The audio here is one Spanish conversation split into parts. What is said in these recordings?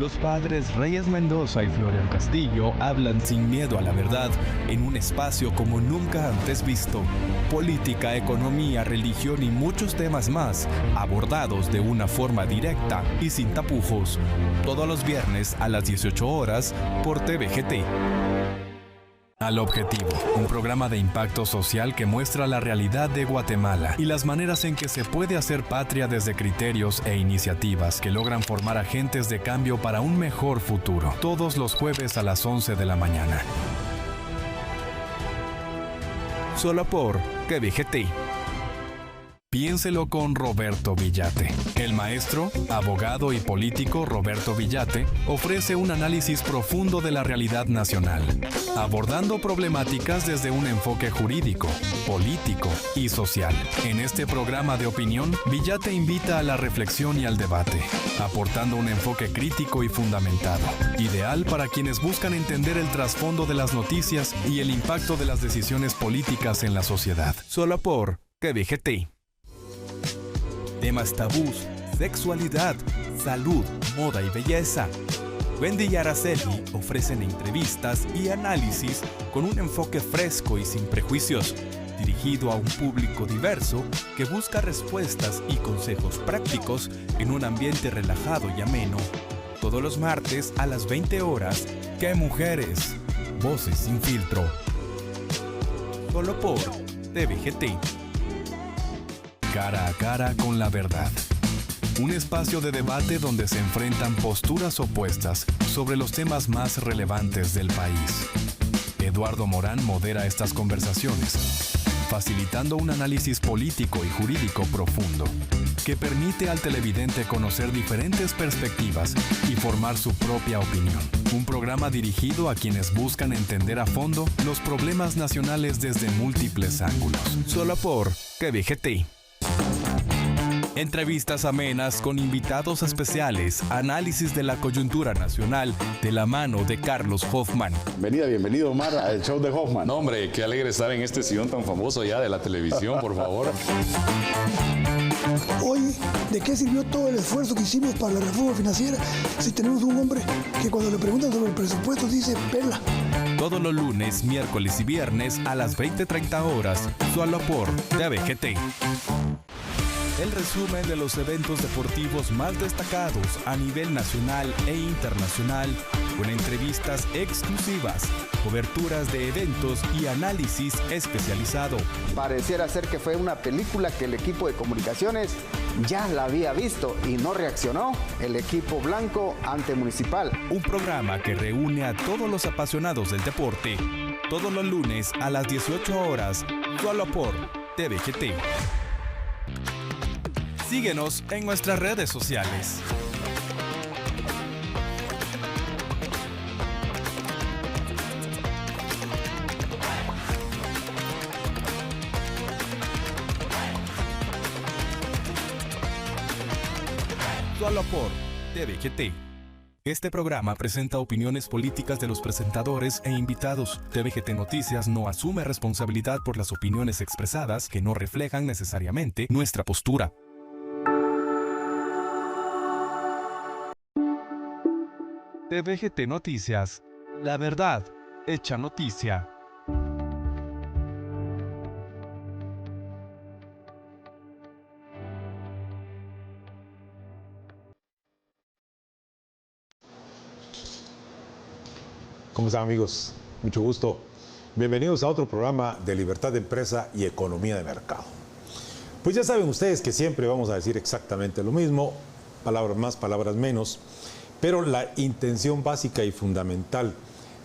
Los padres Reyes Mendoza y Florian Castillo hablan sin miedo a la verdad en un espacio como nunca antes visto. Política, economía, religión y muchos temas más, abordados de una forma directa y sin tapujos. Todos los viernes a las 18 horas por TVGT. Al Objetivo, un programa de impacto social que muestra la realidad de Guatemala y las maneras en que se puede hacer patria desde criterios e iniciativas que logran formar agentes de cambio para un mejor futuro. Todos los jueves a las 11 de la mañana. Solo por TVGT. Piénselo con Roberto Villate. El maestro, abogado y político Roberto Villate ofrece un análisis profundo de la realidad nacional, abordando problemáticas desde un enfoque jurídico, político y social. En este programa de opinión, Villate invita a la reflexión y al debate, aportando un enfoque crítico y fundamentado, ideal para quienes buscan entender el trasfondo de las noticias y el impacto de las decisiones políticas en la sociedad. Solo por TVGT. Temas tabús, sexualidad, salud, moda y belleza. Wendy y Araceli ofrecen entrevistas y análisis con un enfoque fresco y sin prejuicios, dirigido a un público diverso que busca respuestas y consejos prácticos en un ambiente relajado y ameno. Todos los martes a las 20 horas, ¡Qué mujeres! Voces sin filtro. Solo por TVGT. Cara a cara con la verdad. Un espacio de debate donde se enfrentan posturas opuestas sobre los temas más relevantes del país. Eduardo Morán modera estas conversaciones, facilitando un análisis político y jurídico profundo, que permite al televidente conocer diferentes perspectivas y formar su propia opinión. Un programa dirigido a quienes buscan entender a fondo los problemas nacionales desde múltiples ángulos. Solo por TVGT. Entrevistas amenas con invitados especiales, análisis de la coyuntura nacional de la mano de Carlos Hoffman. Bienvenido Omar al show de Hoffman. No, hombre, qué alegre estar en este sillón tan famoso ya de la televisión, por favor. Oye, ¿de qué sirvió todo el esfuerzo que hicimos para la reforma financiera si tenemos un hombre que cuando le preguntan sobre el presupuesto dice pela? Todos los lunes, miércoles y viernes a las 20:30 horas, solo por TVGT. El resumen de los eventos deportivos más destacados a nivel nacional e internacional, con entrevistas exclusivas, coberturas de eventos y análisis especializado. Pareciera ser que fue una película que el equipo de comunicaciones ya la había visto y no reaccionó. El equipo blanco ante Municipal. Un programa que reúne a todos los apasionados del deporte, todos los lunes a las 18 horas, solo por TVGT. Síguenos en nuestras redes sociales. Solo por TVGT. Este programa presenta opiniones políticas de los presentadores e invitados. TVGT Noticias no asume responsabilidad por las opiniones expresadas que no reflejan necesariamente nuestra postura. TVGT Noticias, la verdad hecha noticia. ¿Cómo están, amigos? Mucho gusto. Bienvenidos a otro programa de Libertad de Empresa y Economía de Mercado. Pues ya saben ustedes que siempre vamos a decir exactamente lo mismo, palabras más, palabras menos, pero la intención básica y fundamental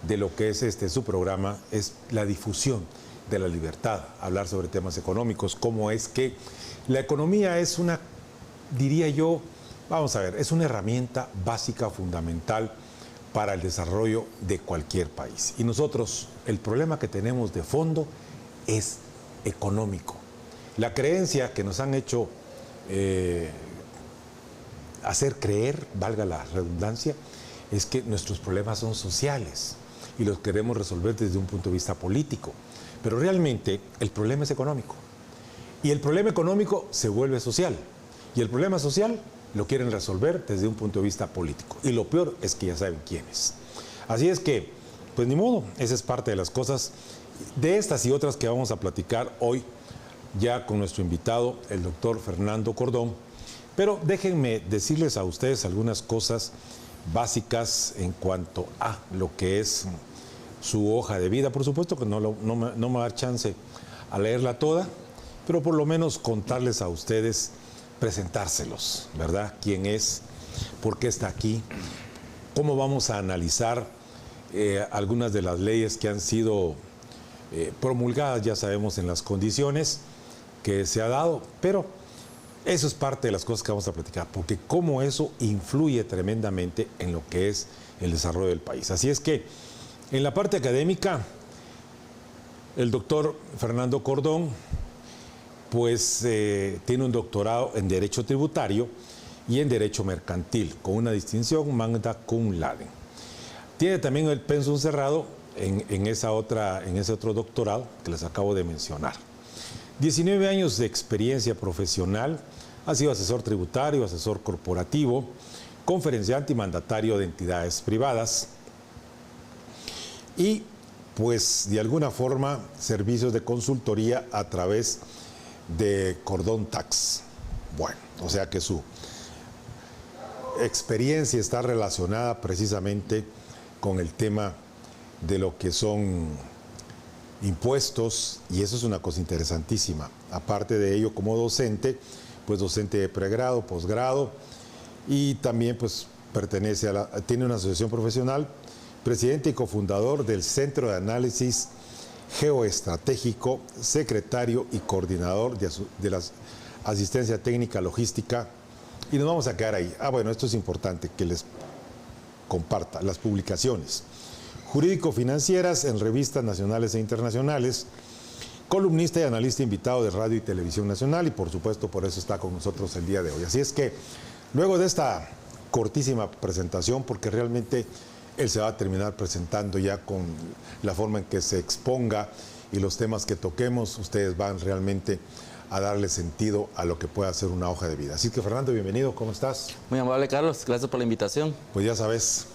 de lo que es su programa es la difusión de la libertad, hablar sobre temas económicos, cómo es que la economía es una, diría yo, vamos a ver, es una herramienta básica, fundamental para el desarrollo de cualquier país. Y nosotros, el problema que tenemos de fondo es económico. La creencia que nos han hecho hacer creer, valga la redundancia, es que nuestros problemas son sociales y los queremos resolver desde un punto de vista político. Pero realmente el problema es económico. Y el problema económico se vuelve social. Y el problema social lo quieren resolver desde un punto de vista político. Y lo peor es que ya saben quiénes. Así es que, pues ni modo, esa es parte de las cosas, de estas y otras que vamos a platicar hoy, ya con nuestro invitado, el doctor Fernando Cordón. Pero déjenme decirles a ustedes algunas cosas básicas en cuanto a lo que es su hoja de vida. Por supuesto que no me va a dar chance a leerla toda, pero por lo menos contarles a ustedes, presentárselos, ¿verdad? ¿Quién es? ¿Por qué está aquí? ¿Cómo vamos a analizar algunas de las leyes que han sido promulgadas, ya sabemos, en las condiciones que se ha dado? Pero eso es parte de las cosas que vamos a platicar, porque cómo eso influye tremendamente en lo que es el desarrollo del país. Así es que, en la parte académica, el doctor Fernando Cordón, pues tiene un doctorado en Derecho Tributario y en Derecho Mercantil, con una distinción magna cum laude. Tiene también el pensum cerrado en ese otro doctorado que les acabo de mencionar. 19 años de experiencia profesional, ha sido asesor tributario, asesor corporativo, conferenciante y mandatario de entidades privadas y, pues, de alguna forma, servicios de consultoría a través de Cordón Tax. Bueno, o sea que su experiencia está relacionada precisamente con el tema de lo que son impuestos, y eso es una cosa interesantísima. Aparte de ello, como docente, pues docente de pregrado, posgrado, y también pues tiene una asociación profesional, presidente y cofundador del Centro de Análisis Geoestratégico, secretario y coordinador de la asistencia técnica logística, y nos vamos a quedar ahí. Bueno, esto es importante que les comparta las publicaciones jurídico-financieras en revistas nacionales e internacionales, columnista y analista invitado de Radio y Televisión Nacional, y por supuesto por eso está con nosotros el día de hoy. Así es que luego de esta cortísima presentación, porque realmente él se va a terminar presentando ya con la forma en que se exponga y los temas que toquemos, ustedes van realmente a darle sentido a lo que pueda ser una hoja de vida. Así que, Fernando, bienvenido, ¿cómo estás? Muy amable, Carlos, gracias por la invitación. Pues ya sabes.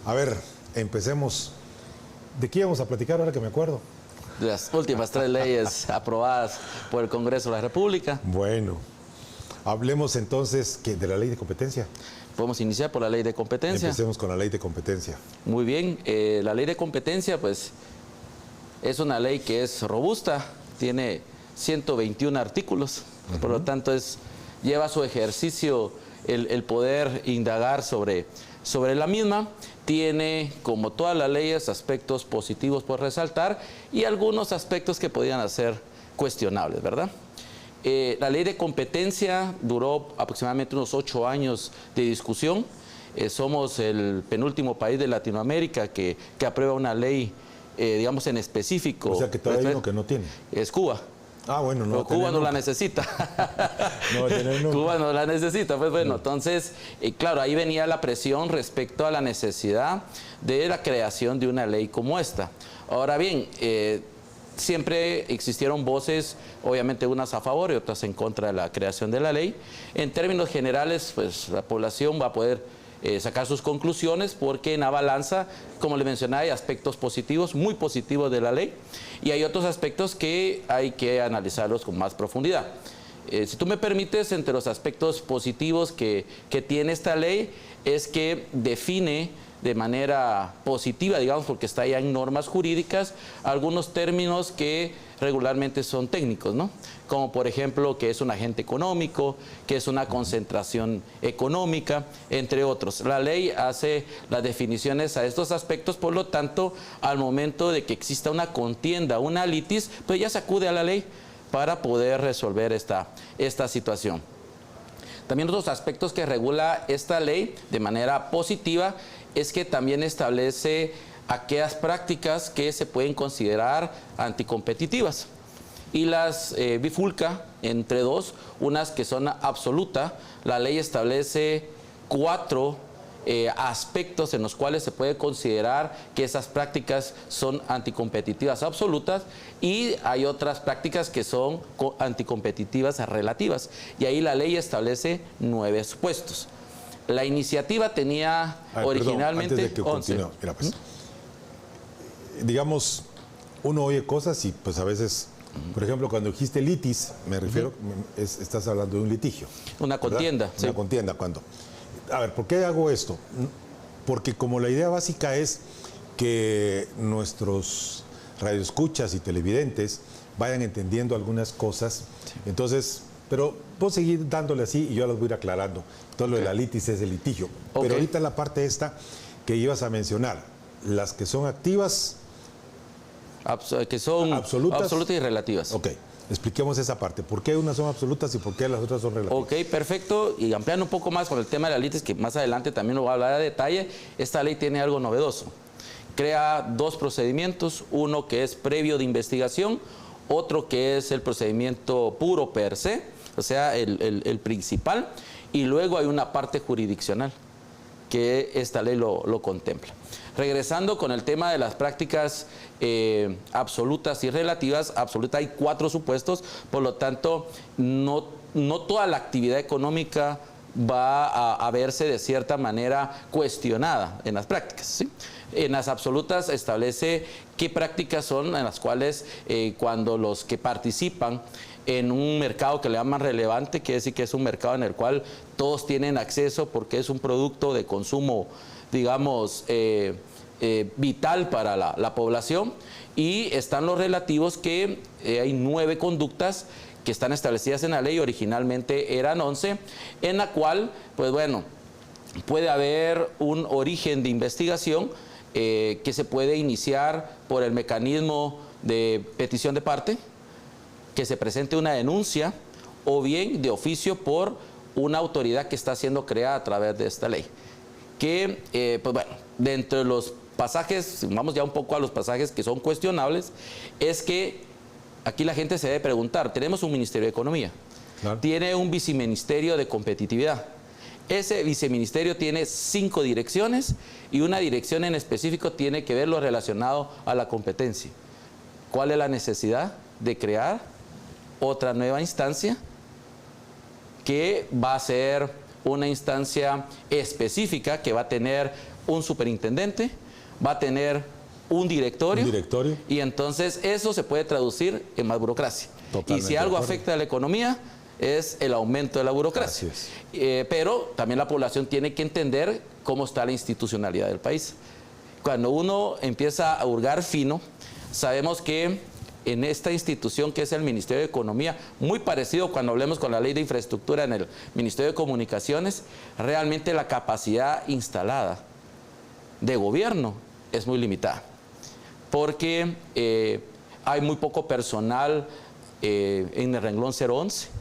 A ver, empecemos. ¿De qué íbamos a platicar ahora que me acuerdo? Las últimas 3 leyes aprobadas por el Congreso de la República. Bueno, hablemos entonces de la ley de competencia. Podemos iniciar por la ley de competencia. Empecemos con la ley de competencia. Muy bien, la ley de competencia pues es una ley que es robusta, tiene 121 artículos, por lo tanto lleva a su ejercicio el poder indagar sobre la misma. Tiene, como todas las leyes, aspectos positivos por resaltar y algunos aspectos que podrían ser cuestionables, ¿verdad? La ley de competencia duró aproximadamente unos 8 años de discusión. Somos el penúltimo país de Latinoamérica que aprueba una ley, digamos, en específico. O sea que todavía hay uno que no tiene. Es Cuba. Ah, bueno, no. Pero Cuba no la necesita. No va a tener nunca. Cuba no la necesita. Pues bueno, entonces, claro, ahí venía la presión respecto a la necesidad de la creación de una ley como esta. Ahora bien, siempre existieron voces, obviamente unas a favor y otras en contra de la creación de la ley. En términos generales, pues la población va a poder sacar sus conclusiones, porque en la balanza, como le mencionaba, hay aspectos positivos, muy positivos de la ley, y hay otros aspectos que hay que analizarlos con más profundidad. Si tú me permites, entre los aspectos positivos que tiene esta ley es que define de manera positiva, digamos, porque está ya en normas jurídicas, algunos términos que regularmente son técnicos, ¿no? Como por ejemplo, que es un agente económico, que es una concentración económica, entre otros. La ley hace las definiciones a estos aspectos, por lo tanto, al momento de que exista una contienda, una litis, pues ya se acude a la ley para poder resolver esta situación. También otros aspectos que regula esta ley de manera positiva es que también establece aquellas prácticas que se pueden considerar anticompetitivas y las bifurca entre dos, unas que son absolutas. La ley establece 4 aspectos en los cuales se puede considerar que esas prácticas son anticompetitivas absolutas y hay otras prácticas que son anticompetitivas relativas. Y ahí la ley establece 9 supuestos. La iniciativa tenía originalmente antes de que 11. continúe, mira, pues, digamos, uno oye cosas y pues a veces, por ejemplo, cuando dijiste litis, me refiero, estás hablando de un litigio. Una contienda. ¿Verdad? Una contienda, ¿cuándo? A ver, ¿por qué hago esto? Porque como la idea básica es que nuestros radioescuchas y televidentes vayan entendiendo algunas cosas, entonces, pero puedo seguir dándole así y yo las voy a ir aclarando. Entonces, lo de la litis es el litigio. Pero ahorita la parte esta que ibas a mencionar, las que son activas, que son absolutas y relativas. Ok, expliquemos esa parte. ¿Por qué unas son absolutas y por qué las otras son relativas? Ok, perfecto. Y ampliando un poco más con el tema de la litis, que más adelante también lo voy a hablar a detalle, esta ley tiene algo novedoso. Crea 2 procedimientos, uno que es previo de investigación, otro que es el procedimiento puro per se, o sea, el principal, y luego hay una parte jurisdiccional que esta ley lo contempla. Regresando con el tema de las prácticas absolutas y relativas, absoluta hay 4 supuestos, por lo tanto, no toda la actividad económica va a verse de cierta manera cuestionada en las prácticas, ¿sí? En las absolutas establece qué prácticas son en las cuales cuando los que participan en un mercado que le llaman relevante, quiere decir que es un mercado en el cual todos tienen acceso porque es un producto de consumo, digamos, vital para la población, y están los relativos que hay 9 conductas que están establecidas en la ley, originalmente eran 11, en la cual, pues bueno, puede haber un origen de investigación que se puede iniciar por el mecanismo de petición de parte, que se presente una denuncia, o bien de oficio por una autoridad que está siendo creada a través de esta ley. Que, pues bueno, dentro de los pasajes, vamos ya un poco a los pasajes que son cuestionables, es que aquí la gente se debe preguntar, tenemos un Ministerio de Economía, claro, tiene un Viceministerio de Competitividad. Ese viceministerio tiene 5 direcciones y una dirección en específico tiene que ver lo relacionado a la competencia. ¿Cuál es la necesidad de crear otra nueva instancia que va a ser una instancia específica que va a tener un superintendente, va a tener un directorio, y entonces eso se puede traducir en más burocracia? Totalmente. Y si algo afecta a la economía es el aumento de la burocracia. Pero también la población tiene que entender cómo está la institucionalidad del país. Cuando uno empieza a hurgar fino, sabemos que en esta institución que es el Ministerio de Economía, muy parecido cuando hablemos con la ley de infraestructura en el Ministerio de Comunicaciones, realmente la capacidad instalada de gobierno es muy limitada, porque hay muy poco personal en el renglón 011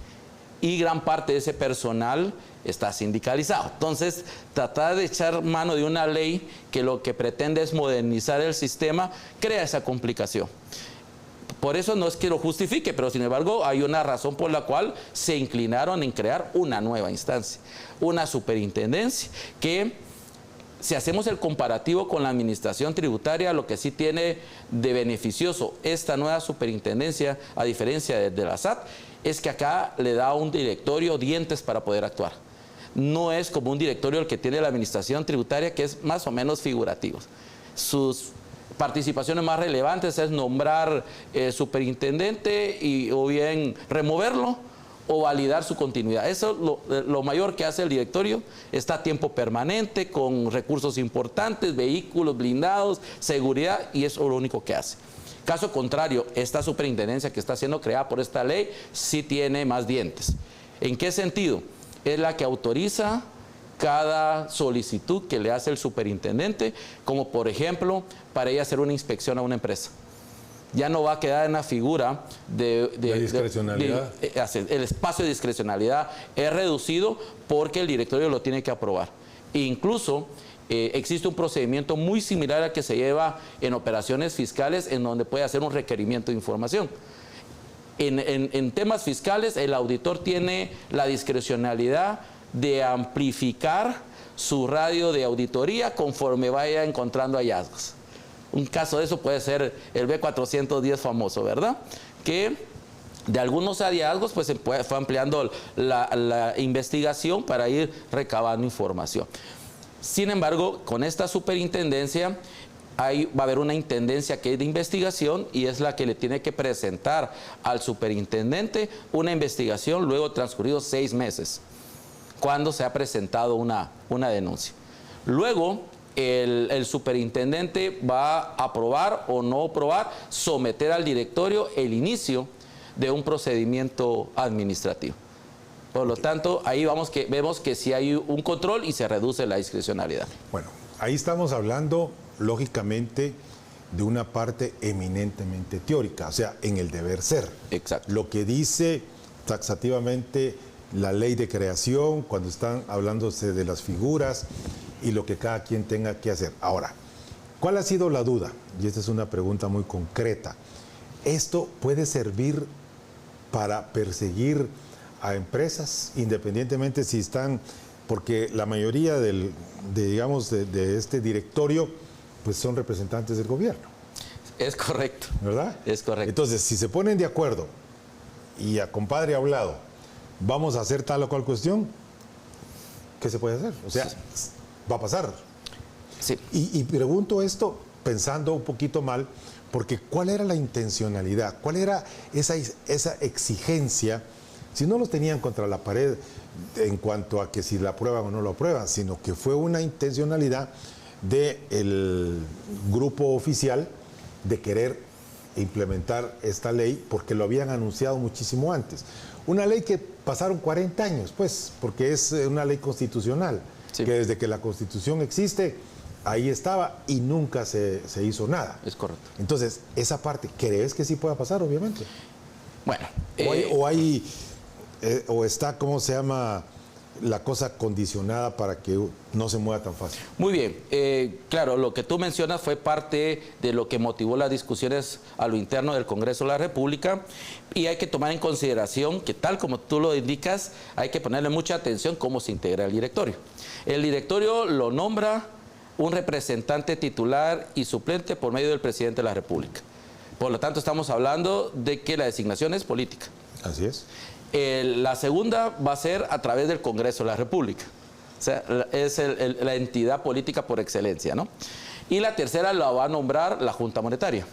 y gran parte de ese personal está sindicalizado. Entonces, tratar de echar mano de una ley que lo que pretende es modernizar el sistema, crea esa complicación. Por eso no es que lo justifique, pero sin embargo hay una razón por la cual se inclinaron en crear una nueva instancia, una superintendencia que, si hacemos el comparativo con la administración tributaria, lo que sí tiene de beneficioso esta nueva superintendencia, a diferencia de la SAT, es que acá le da a un directorio dientes para poder actuar. No es como un directorio el que tiene la administración tributaria, que es más o menos figurativo. Sus participaciones más relevantes es nombrar superintendente o bien removerlo o validar su continuidad. Eso es lo mayor que hace el directorio. Está a tiempo permanente, con recursos importantes, vehículos blindados, seguridad, y eso es lo único que hace. Caso contrario, esta superintendencia que está siendo creada por esta ley sí tiene más dientes. ¿En qué sentido? Es la que autoriza cada solicitud que le hace el superintendente, como por ejemplo, para ella hacer una inspección a una empresa. Ya no va a quedar en la figura de discrecionalidad. El espacio de discrecionalidad es reducido porque el directorio lo tiene que aprobar. E incluso existe un procedimiento muy similar al que se lleva en operaciones fiscales, en donde puede hacer un requerimiento de información. En temas fiscales, el auditor tiene la discrecionalidad de amplificar su radio de auditoría conforme vaya encontrando hallazgos. Un caso de eso puede ser el B410 famoso, ¿verdad? Que de algunos hallazgos pues se fue ampliando la investigación para ir recabando información. Sin embargo, con esta superintendencia va a haber una intendencia que es de investigación y es la que le tiene que presentar al superintendente una investigación luego transcurridos 6 meses, cuando se ha presentado una denuncia. Luego, el superintendente va a aprobar o no aprobar, someter al directorio el inicio de un procedimiento administrativo. Por lo tanto, ahí vemos que sí hay un control y se reduce la discrecionalidad. Bueno, ahí estamos hablando, lógicamente, de una parte eminentemente teórica, o sea, en el deber ser. Exacto. Lo que dice taxativamente la ley de creación, cuando están hablándose de las figuras y lo que cada quien tenga que hacer. Ahora, ¿cuál ha sido la duda? Y esta es una pregunta muy concreta. ¿Esto puede servir para perseguir a empresas, independientemente si están, porque la mayoría de este directorio pues son representantes del gobierno? Es correcto. ¿Verdad? Es correcto. Entonces, si se ponen de acuerdo y a compadre hablado, vamos a hacer tal o cual cuestión, ¿qué se puede hacer? O sea, va a pasar. Sí. Y pregunto esto pensando un poquito mal, porque ¿cuál era la intencionalidad? ¿Cuál era esa exigencia? Si no los tenían contra la pared en cuanto a que si la aprueban o no lo aprueban, sino que fue una intencionalidad del grupo oficial de querer implementar esta ley porque lo habían anunciado muchísimo antes. Una ley que pasaron 40 años, pues, porque es una ley constitucional, sí, que desde que la Constitución existe, ahí estaba y nunca se hizo nada. Es correcto. Entonces, esa parte, ¿crees que sí pueda pasar, obviamente? Bueno. O está, ¿cómo se llama?, la cosa condicionada para que no se mueva tan fácil. Muy bien. Claro, lo que tú mencionas fue parte de lo que motivó las discusiones a lo interno del Congreso de la República y hay que tomar en consideración que, tal como tú lo indicas, hay que ponerle mucha atención cómo se integra el directorio. El directorio lo nombra un representante titular y suplente por medio del presidente de la República. Por lo tanto, estamos hablando de que la designación es política. Así es. La segunda va a ser a través del Congreso de la República. O sea, es la entidad política por excelencia, ¿no? Y la tercera la va a nombrar la Junta Monetaria.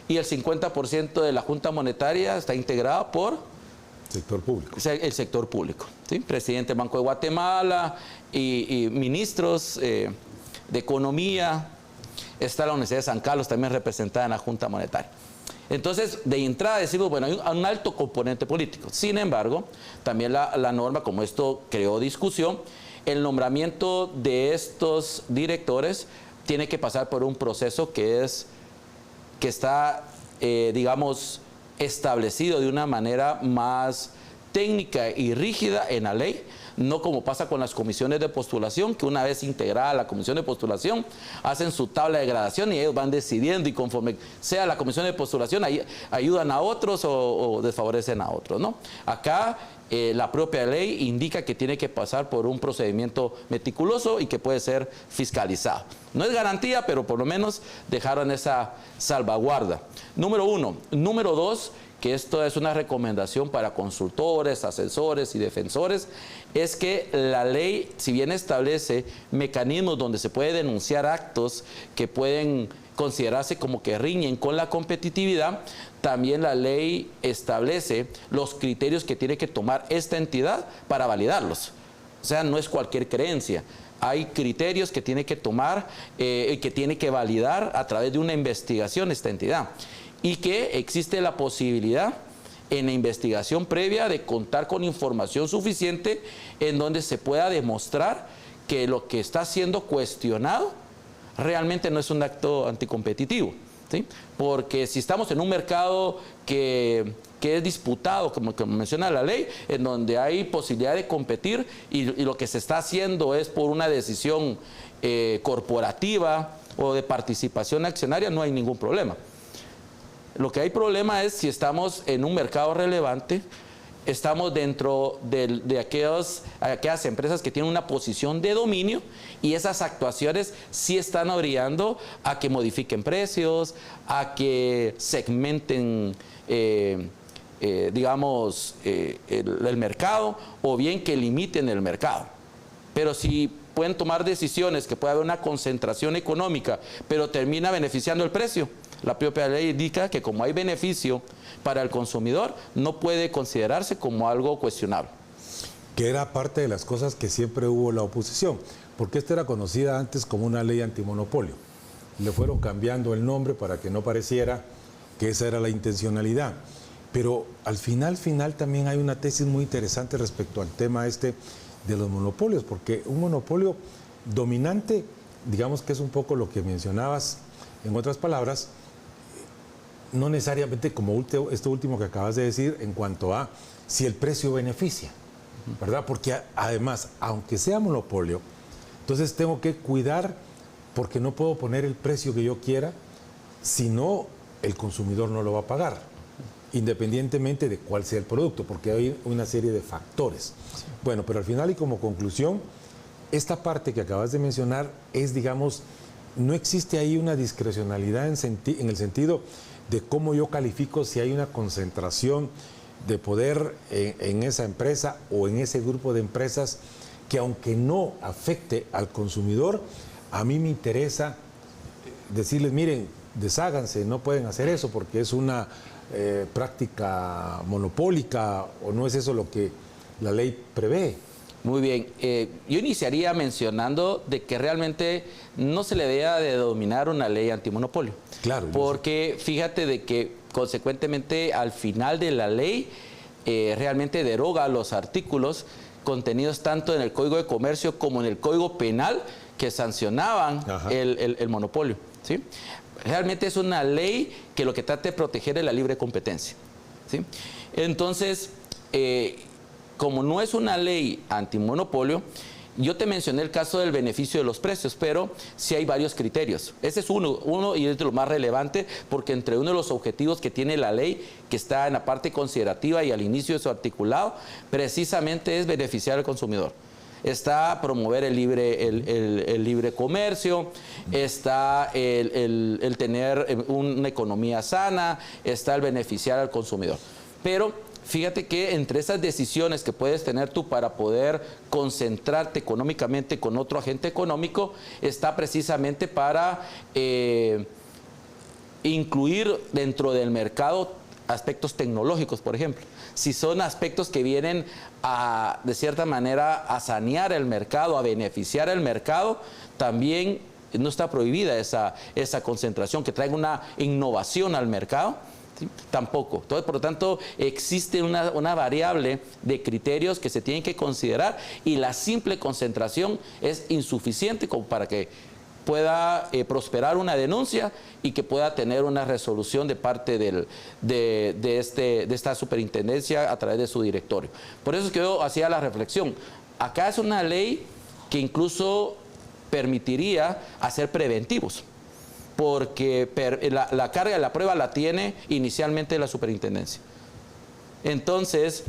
Y el 50% de la Junta Monetaria está integrada por... sector público. O sea, el sector público, ¿sí? Presidente del Banco de Guatemala y ministros de Economía. Está la Universidad de San Carlos también representada en la Junta Monetaria. Entonces, de entrada decimos, bueno, hay un alto componente político. Sin embargo, también la norma, como esto creó discusión, el nombramiento de estos directores tiene que pasar por un proceso que está, digamos, establecido de una manera más técnica y rígida en la ley, no como pasa con las comisiones de postulación, que una vez integrada la comisión de postulación, hacen su tabla de gradación y ellos van decidiendo y conforme sea la comisión de postulación, ayudan a otros o desfavorecen a otros, ¿no? Acá la propia ley indica que tiene que pasar por un procedimiento meticuloso y que puede ser fiscalizado. No es garantía, pero por lo menos dejaron esa salvaguarda. Número uno. Número dos, que esto es una recomendación para consultores, asesores y defensores, es que la ley, si bien establece mecanismos donde se puede denunciar actos que pueden considerarse como que riñen con la competitividad, también la ley establece los criterios que tiene que tomar esta entidad para validarlos. O sea, no es cualquier creencia. Hay criterios que tiene que tomar y que tiene que validar a través de una investigación esta entidad. Y que existe la posibilidad en la investigación previa de contar con información suficiente en donde se pueda demostrar que lo que está siendo cuestionado realmente no es un acto anticompetitivo, ¿sí? Porque si estamos en un mercado que es disputado, como menciona la ley, en donde hay posibilidad de competir y lo que se está haciendo es por una decisión corporativa o de participación accionaria, no hay ningún problema. Lo que hay problema es si estamos en un mercado relevante estamos dentro de aquellas empresas que tienen una posición de dominio y esas actuaciones sí están orillando a que modifiquen precios, a que segmenten, digamos, el mercado o bien que limiten el mercado. Pero si pueden tomar decisiones que pueda haber una concentración económica, pero termina beneficiando el precio, la propia ley indica que como hay beneficio para el consumidor, no puede considerarse como algo cuestionable. Que era parte de las cosas que siempre hubo la oposición, porque esta era conocida antes como una ley antimonopolio. Le fueron cambiando el nombre para que no pareciera que esa era la intencionalidad. Pero al final también hay una tesis muy interesante respecto al tema de los monopolios, porque un monopolio dominante, digamos que es un poco lo que mencionabas, en otras palabras, no necesariamente como esto último que acabas de decir en cuanto a si el precio beneficia, ¿verdad? Porque además, aunque sea monopolio, entonces tengo que cuidar porque no puedo poner el precio que yo quiera, si no, el consumidor no lo va a pagar, independientemente de cuál sea el producto, porque hay una serie de factores. Sí. Bueno, pero al final y como conclusión, esta parte que acabas de mencionar es, digamos, no existe ahí una discrecionalidad en el sentido de cómo yo califico si hay una concentración de poder en esa empresa o en ese grupo de empresas que, aunque no afecte al consumidor, a mí me interesa decirles, miren, desháganse, no pueden hacer eso porque es una práctica monopólica o no es eso lo que la ley prevé. Muy bien, yo iniciaría mencionando de que realmente no se le debe de dominar una ley antimonopolio. Claro. Porque fíjate de que consecuentemente al final de la ley realmente deroga los artículos contenidos tanto en el Código de Comercio como en el Código Penal que sancionaban el monopolio, ¿sí? Realmente es una ley que lo que trata de proteger es la libre competencia, ¿sí? Entonces, como no es una ley antimonopolio, yo te mencioné el caso del beneficio de los precios, pero sí hay varios criterios. Ese es uno y es de lo más relevante, porque entre uno de los objetivos que tiene la ley, que está en la parte considerativa y al inicio de su articulado, precisamente es beneficiar al consumidor. Está promover el libre comercio, está el tener una economía sana, está el beneficiar al consumidor. Pero fíjate que entre esas decisiones que puedes tener tú para poder concentrarte económicamente con otro agente económico, está precisamente para incluir dentro del mercado aspectos tecnológicos, por ejemplo. Si son aspectos que vienen a, de cierta manera, a sanear el mercado, a beneficiar el mercado, también no está prohibida esa concentración, que traiga una innovación al mercado. ¿Sí? Tampoco. Entonces, por lo tanto, existe una variable de criterios que se tienen que considerar y la simple concentración es insuficiente como para que pueda prosperar una denuncia y que pueda tener una resolución de parte de esta superintendencia a través de su directorio. Por eso es que yo hacía la reflexión. Acá es una ley que incluso permitiría hacer preventivos, porque la carga de la prueba la tiene inicialmente la superintendencia. Entonces,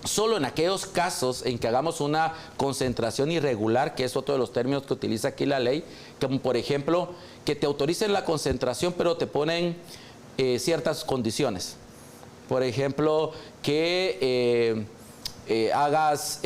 solo en aquellos casos en que hagamos una concentración irregular, que es otro de los términos que utiliza aquí la ley, como por ejemplo, que te autoricen la concentración pero te ponen ciertas condiciones. Por ejemplo, que hagas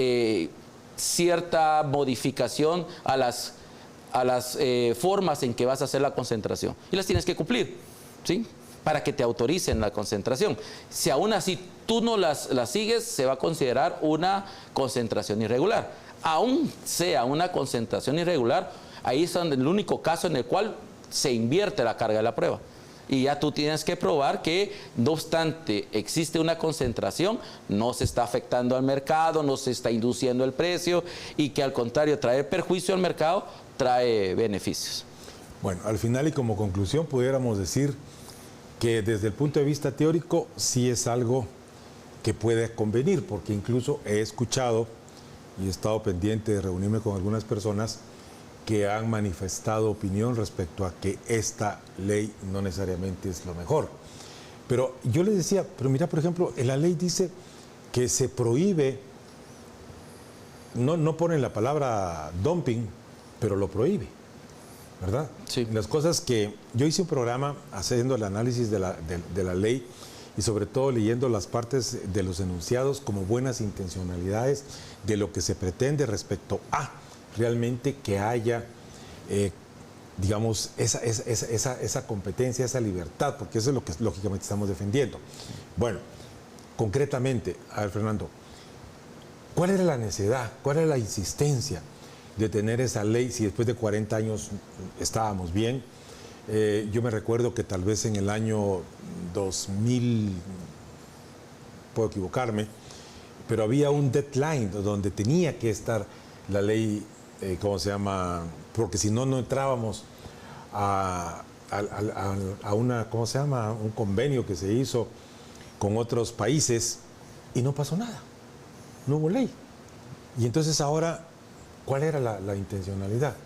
cierta modificación a las formas en que vas a hacer la concentración y las tienes que cumplir, ¿sí? Para que te autoricen la concentración. Si aún así tú no las sigues, se va a considerar una concentración irregular. Aún sea una concentración irregular, ahí es el único caso en el cual se invierte la carga de la prueba. Y ya tú tienes que probar que, no obstante existe una concentración, no se está afectando al mercado, no se está induciendo el precio y que al contrario trae perjuicio al mercado, trae beneficios. Bueno, al final y como conclusión pudiéramos decir que desde el punto de vista teórico sí es algo que puede convenir, porque incluso he escuchado y he estado pendiente de reunirme con algunas personas que han manifestado opinión respecto a que esta ley no necesariamente es lo mejor. Pero yo les decía, pero mira, por ejemplo, la ley dice que se prohíbe, no ponen la palabra dumping, pero lo prohíbe, ¿verdad? Sí. Las cosas que yo hice un programa haciendo el análisis de la ley y sobre todo leyendo las partes de los enunciados como buenas intencionalidades de lo que se pretende respecto a realmente que haya, digamos, esa competencia, esa libertad, porque eso es lo que lógicamente estamos defendiendo. Bueno, concretamente, a ver, Fernando, ¿cuál era la necesidad, cuál era la insistencia de tener esa ley si después de 40 años estábamos bien? Yo me recuerdo que tal vez en el año 2000, puedo equivocarme, pero había un deadline donde tenía que estar la ley, ¿cómo se llama? Porque si no, no entrábamos a una, ¿cómo se llama? Un convenio que se hizo con otros países y no pasó nada, no hubo ley. Y entonces ahora, ¿cuál era la intencionalidad?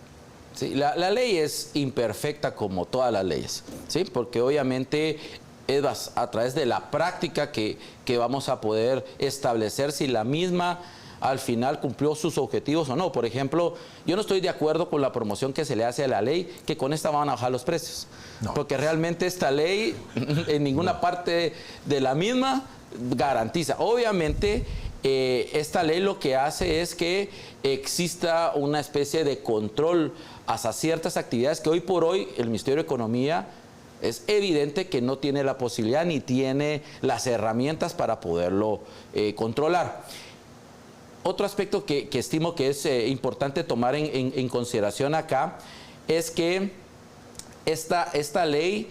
Sí, la ley es imperfecta como todas las leyes, ¿sí? Porque obviamente es a través de la práctica que vamos a poder establecer si la misma al final cumplió sus objetivos o no. Por ejemplo, yo no estoy de acuerdo con la promoción que se le hace a la ley, que con esta van a bajar los precios. No. Porque realmente esta ley en ninguna parte de la misma garantiza. Obviamente, esta ley lo que hace es que exista una especie de control hacia ciertas actividades que hoy por hoy el Ministerio de Economía es evidente que no tiene la posibilidad ni tiene las herramientas para poderlo controlar. Otro aspecto que estimo que es importante tomar en consideración acá es que esta ley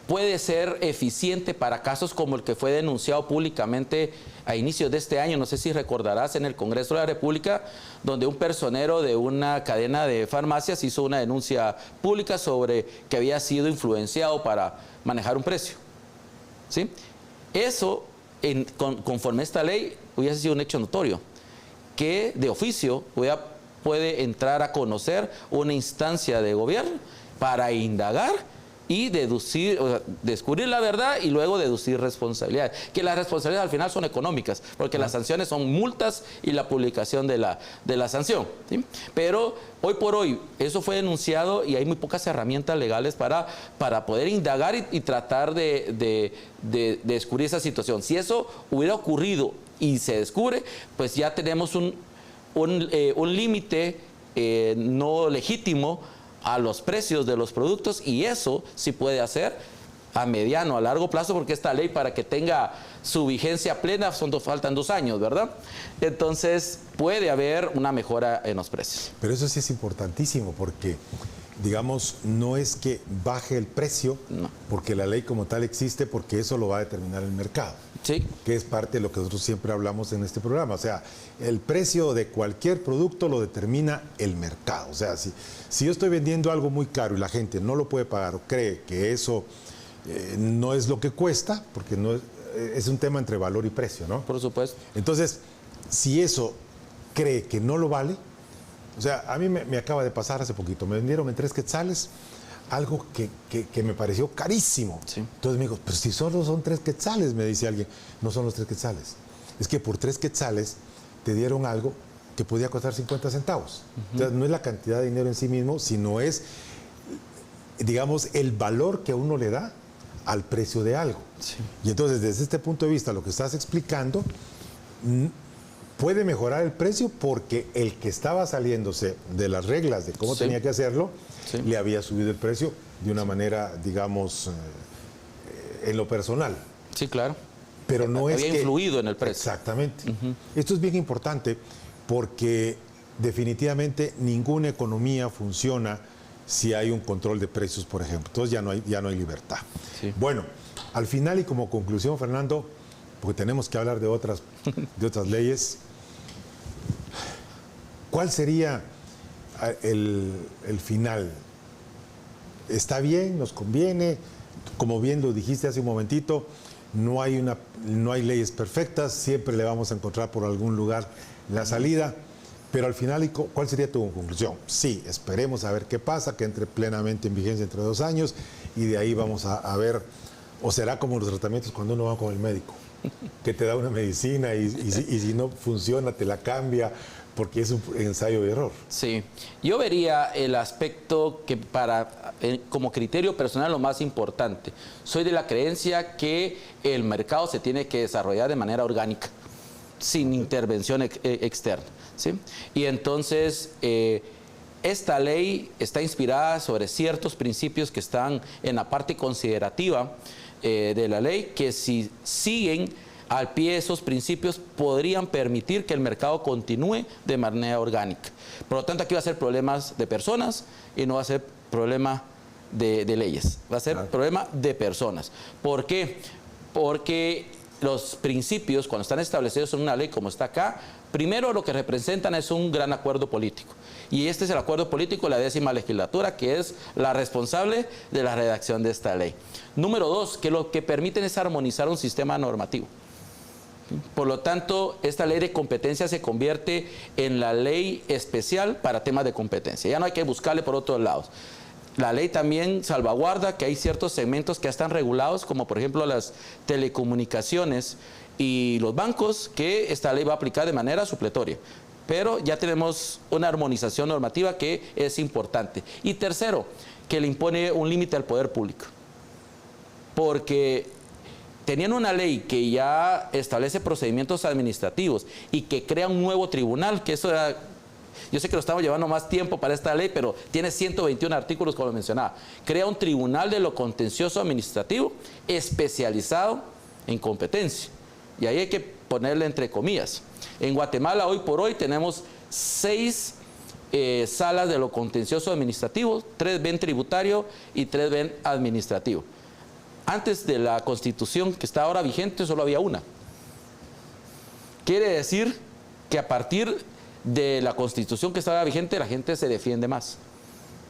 puede ser eficiente para casos como el que fue denunciado públicamente a inicios de este año, no sé si recordarás, en el Congreso de la República, donde un personero de una cadena de farmacias hizo una denuncia pública sobre que había sido influenciado para manejar un precio, ¿sí? Eso, conforme a esta ley, hubiese sido un hecho notorio, que de oficio puede entrar a conocer una instancia de gobierno para indagar y descubrir la verdad y luego deducir responsabilidades. Que las responsabilidades al final son económicas, porque las sanciones son multas y la publicación de la sanción, ¿sí? Pero hoy por hoy eso fue denunciado y hay muy pocas herramientas legales para poder indagar y tratar de descubrir esa situación. Si eso hubiera ocurrido y se descubre, pues ya tenemos un límite no legítimo a los precios de los productos, y eso sí puede hacer a mediano, a largo plazo, porque esta ley, para que tenga su vigencia plena, faltan 2 años, ¿verdad? Entonces puede haber una mejora en los precios. Pero eso sí es importantísimo, porque digamos, no es que baje el precio, no, porque la ley como tal existe, porque eso lo va a determinar el mercado. Sí. Que es parte de lo que nosotros siempre hablamos en este programa. O sea, el precio de cualquier producto lo determina el mercado. O sea, si yo estoy vendiendo algo muy caro y la gente no lo puede pagar o cree que eso no es lo que cuesta, porque no es un tema entre valor y precio, ¿no? Por supuesto. Entonces, si eso cree que no lo vale, o sea, a mí me acaba de pasar hace poquito, me vendieron en 3 quetzales algo que me pareció carísimo. Sí. Entonces me digo, pero si solo son 3 quetzales, me dice alguien. No son los 3 quetzales. Es que por 3 quetzales te dieron algo que podía costar 50 centavos. Entonces no es la cantidad de dinero en sí mismo, sino es, digamos, el valor que uno le da al precio de algo. Sí. Y entonces, desde este punto de vista, lo que estás explicando puede mejorar el precio porque el que estaba saliéndose de las reglas de cómo tenía que hacerlo, le había subido el precio de una manera, digamos, en lo personal. Sí, claro. Pero no había es que... Había influido en el precio. Exactamente. Esto es bien importante porque definitivamente ninguna economía funciona si hay un control de precios, por ejemplo. Entonces ya no hay libertad. Sí. Bueno, al final y como conclusión, Fernando, porque tenemos que hablar de otras leyes, ¿cuál sería el final? ¿Está bien? ¿Nos conviene? Como bien lo dijiste hace un momentito, no hay leyes perfectas, siempre le vamos a encontrar por algún lugar la salida, pero al final, ¿cuál sería tu conclusión? Sí, esperemos a ver qué pasa, que entre plenamente en vigencia entre 2 años y de ahí vamos a ver, o será como los tratamientos cuando uno va con el médico. que te da una medicina y si no funciona te la cambia, porque es un ensayo de error. Sí, yo vería el aspecto que como criterio personal lo más importante. Soy de la creencia que el mercado se tiene que desarrollar de manera orgánica, sin intervención externa, ¿sí? Y entonces esta ley está inspirada sobre ciertos principios que están en la parte considerativa de la ley, que si siguen al pie de esos principios podrían permitir que el mercado continúe de manera orgánica. Por lo tanto, aquí va a ser problemas de personas y no va a ser problema de leyes, va a ser problema de personas. ¿Por qué? Porque los principios, cuando están establecidos en una ley como está acá, primero lo que representan es un gran acuerdo político. Y este es el acuerdo político de la 10ª legislatura, que es la responsable de la redacción de esta ley. Número 2, que lo que permiten es armonizar un sistema normativo. Por lo tanto, esta ley de competencia se convierte en la ley especial para temas de competencia. Ya no hay que buscarle por otros lados. La ley también salvaguarda que hay ciertos segmentos que ya están regulados, como por ejemplo las telecomunicaciones y los bancos, que esta ley va a aplicar de manera supletoria. Pero ya tenemos una armonización normativa que es importante. Y tercero, que le impone un límite al poder público. Porque teniendo una ley que ya establece procedimientos administrativos y que crea un nuevo tribunal, que eso era, yo sé que lo estamos llevando más tiempo para esta ley, pero tiene 121 artículos, como mencionaba. Crea un tribunal de lo contencioso administrativo especializado en competencia. Y ahí hay que ponerle entre comillas. En Guatemala, hoy por hoy, tenemos 6 salas de lo contencioso administrativo, 3 ven tributario y 3 ven administrativo. Antes de la Constitución que está ahora vigente, solo había una. Quiere decir que a partir de la Constitución que está ahora vigente, la gente se defiende más.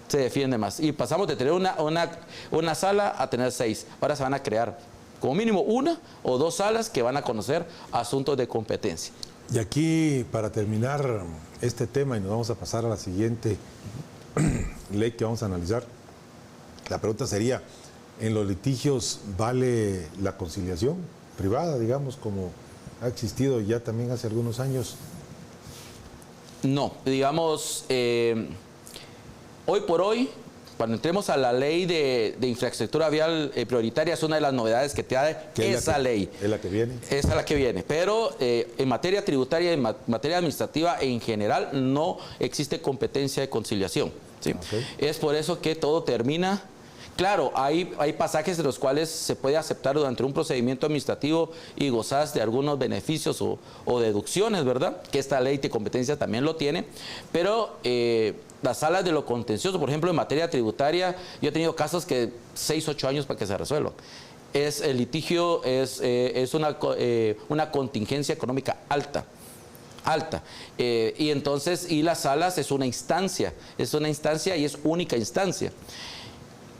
Se defiende más. Y pasamos de tener una sala a tener 6. Ahora se van a crear como mínimo 1 o 2 salas que van a conocer asuntos de competencia. Y aquí, para terminar este tema, y nos vamos a pasar a la siguiente ley que vamos a analizar, la pregunta sería: ¿en los litigios vale la conciliación privada, digamos, como ha existido ya también hace algunos años? No, digamos, hoy por hoy, cuando entremos a la ley de infraestructura vial prioritaria, es una de las novedades que te da esa ley. ¿Es la que viene? Esa es la que viene, pero en materia tributaria y en materia administrativa en general no existe competencia de conciliación, ¿sí? Okay. Es por eso que todo termina. Claro, hay pasajes en los cuales se puede aceptar durante un procedimiento administrativo y gozar de algunos beneficios o deducciones, ¿verdad? Que esta ley de competencia también lo tiene, pero las salas de lo contencioso, por ejemplo, en materia tributaria, yo he tenido casos que 6, 8 años para que se resuelvan. El litigio es una contingencia económica alta. Y entonces, y las salas es una instancia y es única instancia.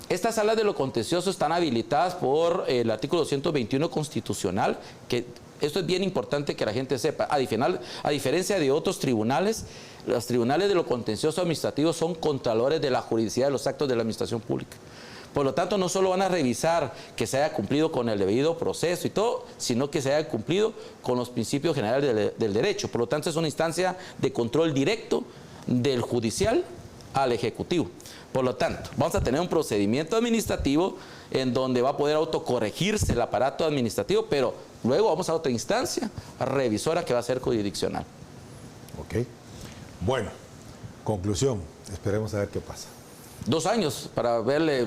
Estas salas de lo contencioso están habilitadas por el artículo 221 constitucional, que esto es bien importante que la gente sepa. A diferencia de otros tribunales, los tribunales de lo contencioso administrativo son contralores de la juridicidad de los actos de la administración pública. Por lo tanto, no solo van a revisar que se haya cumplido con el debido proceso y todo, sino que se haya cumplido con los principios generales del derecho. Por lo tanto, es una instancia de control directo del judicial al ejecutivo. Por lo tanto, vamos a tener un procedimiento administrativo en donde va a poder autocorregirse el aparato administrativo, pero luego vamos a otra instancia revisora que va a ser jurisdiccional. Ok. Bueno, conclusión. Esperemos a ver qué pasa. 2 años para verle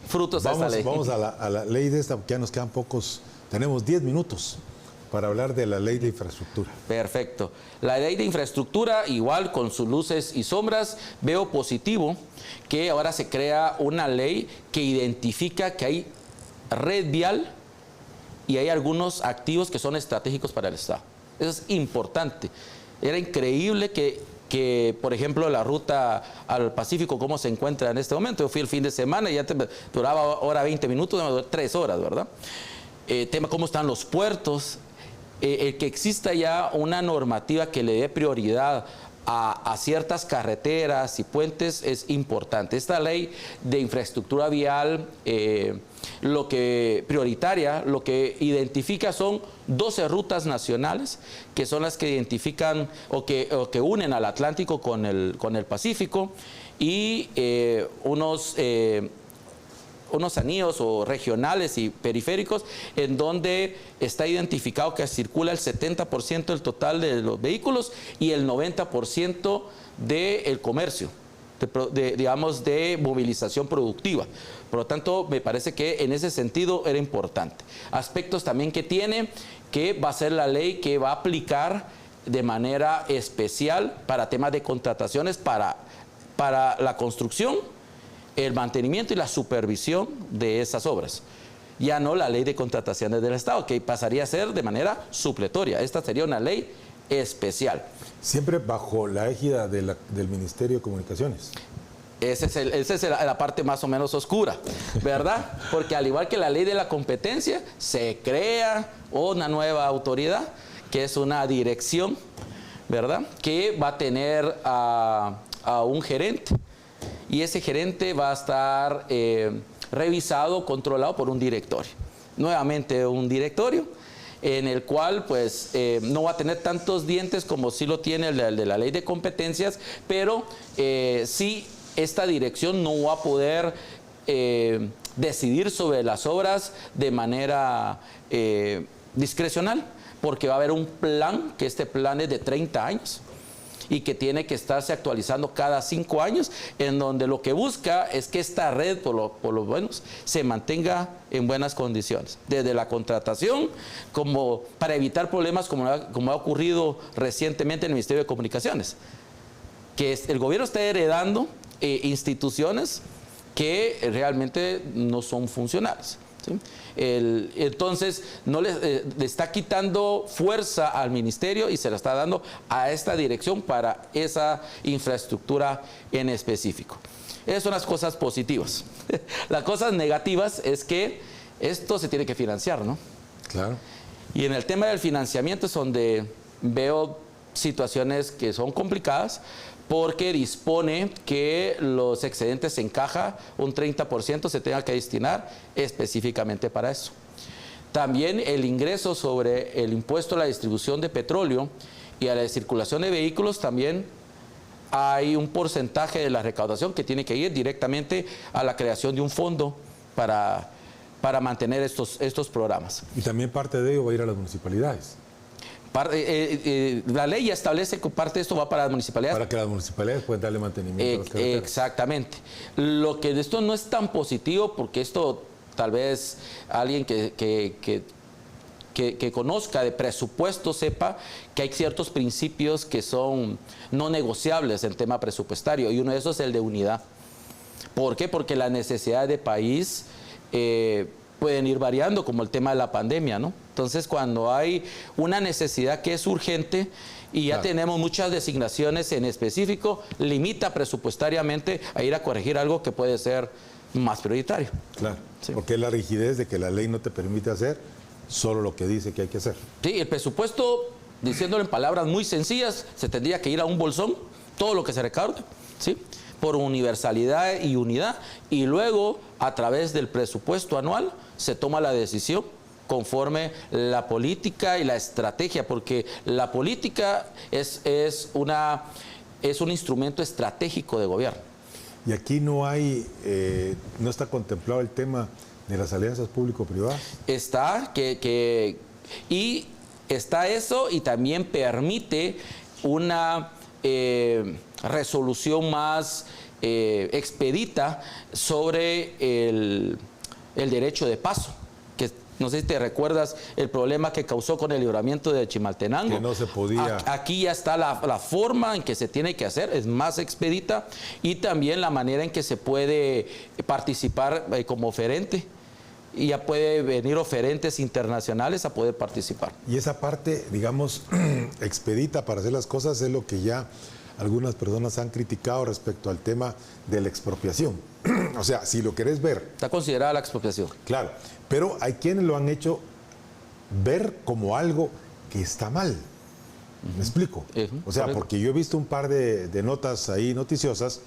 frutos a esta ley. Vamos a la ley de esta, porque ya nos quedan pocos. Tenemos 10 minutos para hablar de la ley de infraestructura. Perfecto. La ley de infraestructura, igual con sus luces y sombras, veo positivo que ahora se crea una ley que identifica que hay red vial y hay algunos activos que son estratégicos para el Estado. Eso es importante. Era increíble que, por ejemplo, la ruta al Pacífico, cómo se encuentra en este momento. Yo fui el fin de semana y ya duraba hora 20 minutos, me duró 3 horas, ¿verdad? Tema cómo están los puertos. El que exista ya una normativa que le dé prioridad a ciertas carreteras y puentes es importante. Esta ley de infraestructura vial, lo que identifica son 12 rutas nacionales, que son las que identifican o que unen al Atlántico con el Pacífico, y unos anillos o regionales y periféricos en donde está identificado que circula el 70% del total de los vehículos y el 90% del comercio, digamos, de movilización productiva. Por lo tanto, me parece que en ese sentido era importante. Aspectos también que tiene, que va a ser la ley que va a aplicar de manera especial para temas de contrataciones para la construcción, el mantenimiento y la supervisión de esas obras. Ya no la ley de contrataciones del Estado, que pasaría a ser de manera supletoria. Esta sería una ley especial. Siempre bajo la égida del Ministerio de Comunicaciones. Esa es la parte más o menos oscura, ¿verdad? Porque al igual que la ley de la competencia, se crea una nueva autoridad, que es una dirección, ¿verdad? Que va a tener a un gerente. Y ese gerente va a estar revisado, controlado por un directorio. Nuevamente un directorio en el cual pues no va a tener tantos dientes como sí lo tiene el de la ley de competencias, pero sí esta dirección no va a poder decidir sobre las obras de manera discrecional, porque va a haber un plan, que este plan es de 30 años. Y que tiene que estarse actualizando cada 5 años, en donde lo que busca es que esta red, por lo menos, se mantenga en buenas condiciones. Desde la contratación, como para evitar problemas como ha ocurrido recientemente en el Ministerio de Comunicaciones, que el gobierno está heredando instituciones que realmente no son funcionales, ¿sí? Entonces le está quitando fuerza al ministerio y se la está dando a esta dirección para esa infraestructura en específico. Esas son las cosas positivas. Las cosas negativas es que esto se tiene que financiar, ¿no? Claro. Y en el tema del financiamiento es donde veo situaciones que son complicadas, porque dispone que los excedentes en caja, un 30% se tenga que destinar específicamente para eso. También el ingreso sobre el impuesto a la distribución de petróleo y a la circulación de vehículos, también hay un porcentaje de la recaudación que tiene que ir directamente a la creación de un fondo para mantener estos programas. Y también parte de ello va a ir a las municipalidades. La ley ya establece que parte de esto va para las municipalidades. Para que las municipalidades puedan darle mantenimiento a las carreteras. Exactamente. Lo que de esto no es tan positivo, porque esto tal vez alguien que conozca de presupuesto sepa que hay ciertos principios que son no negociables en tema presupuestario, y uno de esos es el de unidad. ¿Por qué? Porque las necesidades de país pueden ir variando, como el tema de la pandemia, ¿no? Entonces, cuando hay una necesidad que es urgente y ya tenemos muchas designaciones en específico, limita presupuestariamente a ir a corregir algo que puede ser más prioritario. Claro, sí. Porque es la rigidez de que la ley no te permite hacer solo lo que dice que hay que hacer. Sí, el presupuesto, diciéndolo en palabras muy sencillas, se tendría que ir a un bolsón, todo lo que se recaude, ¿sí?, por universalidad y unidad, y luego a través del presupuesto anual se toma la decisión conforme la política y la estrategia, porque la política es un instrumento estratégico de gobierno. Y aquí no está contemplado el tema de las alianzas público-privadas. Está y está eso, y también permite una resolución más expedita sobre el derecho de paso, que no sé si te recuerdas el problema que causó con el libramiento de Chimaltenango. Que no se podía. Aquí ya está la forma en que se tiene que hacer, es más expedita, y también la manera en que se puede participar como oferente. Y ya puede venir oferentes internacionales a poder participar. Y esa parte, digamos, expedita para hacer las cosas es lo que ya algunas personas han criticado respecto al tema de la expropiación. O sea, si lo querés ver. Está considerada la expropiación. Claro, pero hay quienes lo han hecho ver como algo que está mal. ¿Me explico? O sea, correcto. porque yo he visto un par de notas ahí noticiosas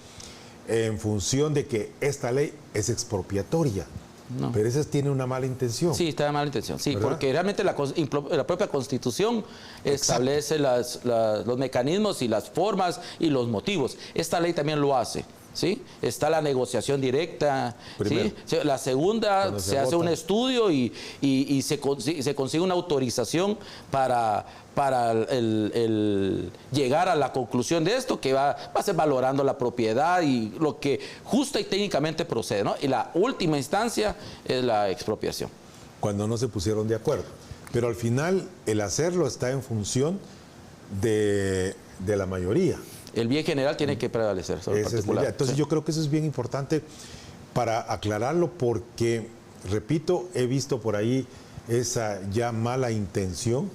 en función de que esta ley es expropiatoria. No. Pero esa tiene una mala intención. Sí, está de mala intención. Sí, ¿verdad? porque realmente la propia Constitución establece los mecanismos y las formas y los motivos. Esta ley también lo hace. ¿Sí? Está la negociación directa. Primero. ¿Sí? La segunda, Cuando se se hace vota. un estudio y se consigue una autorización para el llegar a la conclusión de esto, que va a ser valorando la propiedad y lo que justa y técnicamente procede, ¿no? Y la última instancia es la expropiación. Cuando no se pusieron de acuerdo. Pero al final el hacerlo está en función de la mayoría. El bien general tiene que prevalecer sobre el Esa es la particular. idea. Entonces Sí. yo creo que eso es bien importante para aclararlo porque, repito, he visto por ahí esa ya mala intención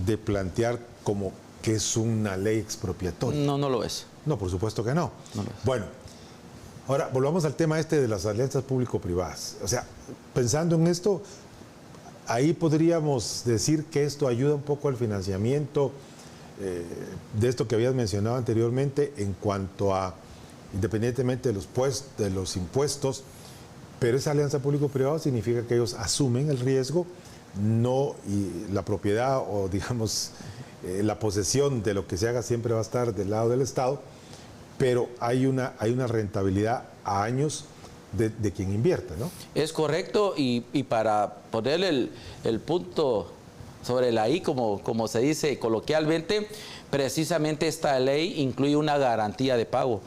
de plantear como que es una ley expropiatoria. No, no lo es. No, por supuesto que no. No lo es. Bueno, ahora volvamos al tema este de las alianzas público-privadas. O sea, pensando en esto, ahí podríamos decir que esto ayuda un poco al financiamiento de esto que habías mencionado anteriormente en cuanto a, independientemente de los impuestos, pero esa alianza público-privada significa que ellos asumen el riesgo, no, y la propiedad o digamos la posesión de lo que se haga siempre va a estar del lado del Estado, pero hay una rentabilidad a años de quien invierte, ¿no? Es correcto, y para ponerle el punto sobre la I, como se dice coloquialmente, precisamente esta ley incluye una garantía de pago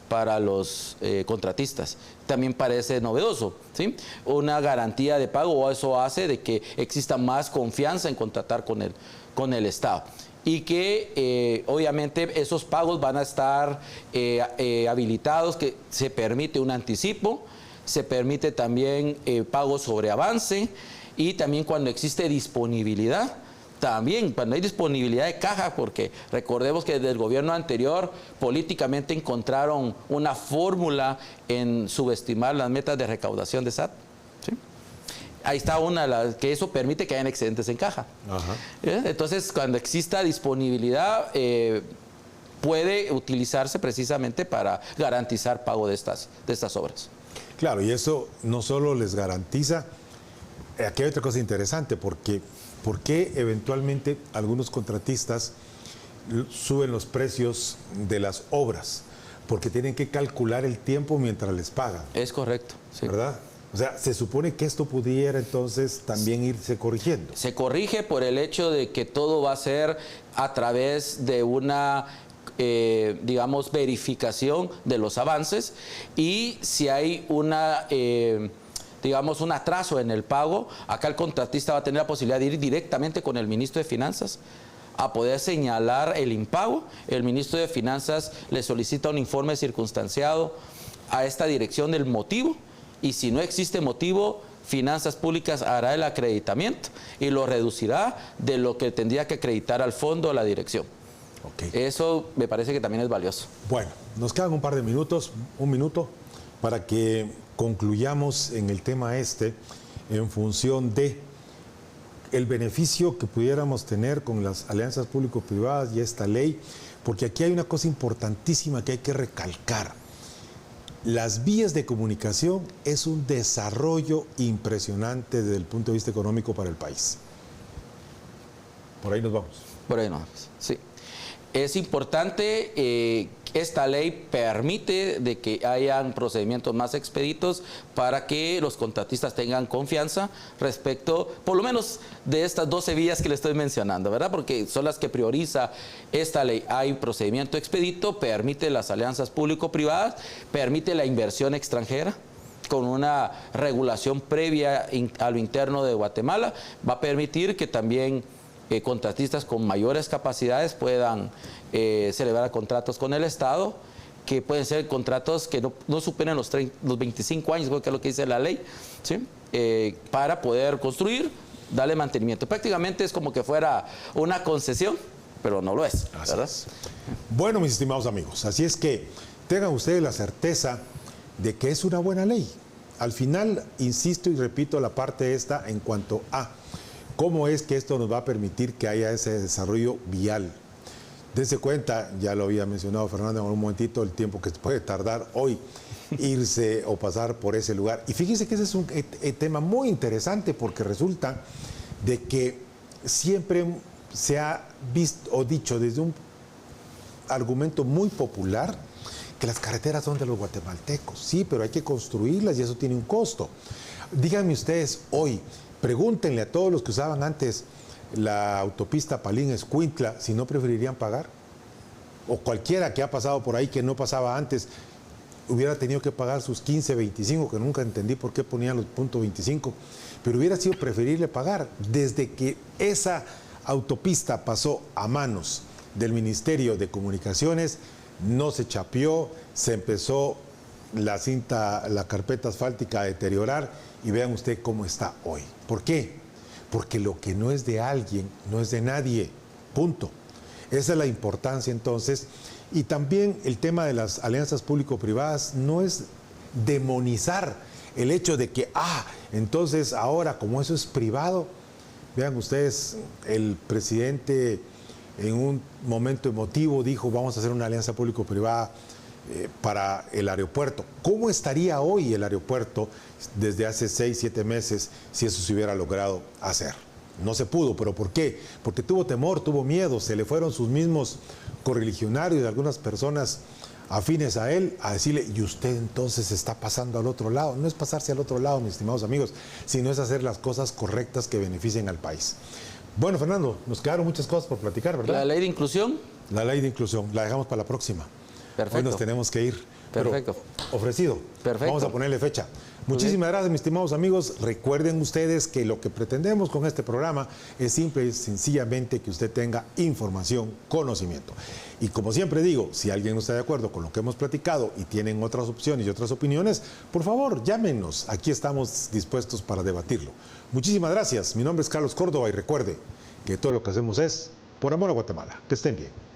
para los contratistas. También parece novedoso, ¿sí? Una garantía de pago, eso hace de que exista más confianza en contratar con el Estado. Y que obviamente esos pagos van a estar habilitados, que se permite un anticipo, se permite también pago sobre avance, y también cuando existe disponibilidad, también cuando hay disponibilidad de caja, porque recordemos que desde el gobierno anterior políticamente encontraron una fórmula en subestimar las metas de recaudación de SAT. ¿Sí? Ahí está una, que eso permite que hayan excedentes en caja. Ajá. Entonces, cuando exista disponibilidad, puede utilizarse precisamente para garantizar pago de estas obras. Claro, y eso no solo les garantiza, aquí hay otra cosa interesante, porque ¿por qué eventualmente algunos contratistas suben los precios de las obras? Porque tienen que calcular el tiempo mientras les pagan. Es correcto, sí. ¿Verdad? O sea, se supone que esto pudiera entonces también irse corrigiendo. Se corrige por el hecho de que todo va a ser a través de una digamos, verificación de los avances, y si hay una, digamos, un atraso en el pago, acá el contratista va a tener la posibilidad de ir directamente con el ministro de Finanzas a poder señalar el impago. El ministro de Finanzas le solicita un informe circunstanciado a esta dirección del motivo, y si no existe motivo, Finanzas Públicas hará el acreditamiento y lo reducirá de lo que tendría que acreditar al fondo a la dirección. Okay. Eso me parece que también es valioso. Bueno, nos quedan un par de minutos, un minuto, para que concluyamos en el tema este en función de el beneficio que pudiéramos tener con las alianzas público-privadas y esta ley, porque aquí hay una cosa importantísima que hay que recalcar. Las vías de comunicación es un desarrollo impresionante desde el punto de vista económico para el país. Por ahí nos vamos. Por ahí no, sí. Es importante, esta ley permite de que hayan procedimientos más expeditos para que los contratistas tengan confianza respecto, por lo menos, de estas 12 vías que le estoy mencionando, ¿verdad? Porque son las que prioriza esta ley. Hay procedimiento expedito, permite las alianzas público-privadas, permite la inversión extranjera con una regulación previa a lo interno de Guatemala, va a permitir que también contratistas con mayores capacidades puedan celebrar contratos con el Estado, que pueden ser contratos que no superen los 25 años, creo que es lo que dice la ley, ¿sí? Para poder construir, darle mantenimiento. Prácticamente es como que fuera una concesión, pero no lo es, ¿verdad? Así es. Bueno, mis estimados amigos, así es que tengan ustedes la certeza de que es una buena ley. Al final, insisto y repito la parte esta en cuanto a cómo es que esto nos va a permitir que haya ese desarrollo vial. Dense cuenta, ya lo había mencionado Fernando en algún momentito, el tiempo que puede tardar hoy irse o pasar por ese lugar. Y fíjense que ese es un tema muy interesante porque resulta de que siempre se ha visto o dicho desde un argumento muy popular que las carreteras son de los guatemaltecos. Sí, pero hay que construirlas y eso tiene un costo. Díganme ustedes hoy, pregúntenle a todos los que usaban antes la autopista Palín-Escuintla si no preferirían pagar. O cualquiera que ha pasado por ahí que no pasaba antes hubiera tenido que pagar sus 15, 25, que nunca entendí por qué ponían los puntos 25, pero hubiera sido preferible pagar. Desde que esa autopista pasó a manos del Ministerio de Comunicaciones, no se chapeó, se empezó la carpeta asfáltica a deteriorar y vean usted cómo está hoy. ¿Por qué? Porque lo que no es de alguien, no es de nadie, punto. Esa es la importancia entonces. Y también el tema de las alianzas público-privadas no es demonizar el hecho de que, entonces ahora como eso es privado, vean ustedes, el presidente en un momento emotivo dijo vamos a hacer una alianza público-privada para el aeropuerto. ¿Cómo estaría hoy el aeropuerto desde hace 6, 7 meses si eso se hubiera logrado hacer? No se pudo, ¿pero por qué? Porque tuvo temor, tuvo miedo, se le fueron sus mismos correligionarios y algunas personas afines a él a decirle, y usted entonces está pasando al otro lado. No es pasarse al otro lado, mis estimados amigos, sino es hacer las cosas correctas que beneficien al país. Bueno, Fernando, nos quedaron muchas cosas por platicar, ¿verdad? La ley de inclusión. La ley de inclusión, la dejamos para la próxima. Perfecto. Hoy nos tenemos que ir. Perfecto. Pero ofrecido. Perfecto. Vamos a ponerle fecha. Muchísimas gracias, mis estimados amigos. Recuerden ustedes que lo que pretendemos con este programa es simple y sencillamente que usted tenga información, conocimiento. Y como siempre digo, si alguien no está de acuerdo con lo que hemos platicado y tienen otras opciones y otras opiniones, por favor, llámenos. Aquí estamos dispuestos para debatirlo. Muchísimas gracias. Mi nombre es Carlos Córdoba y recuerde que todo lo que hacemos es por amor a Guatemala. Que estén bien.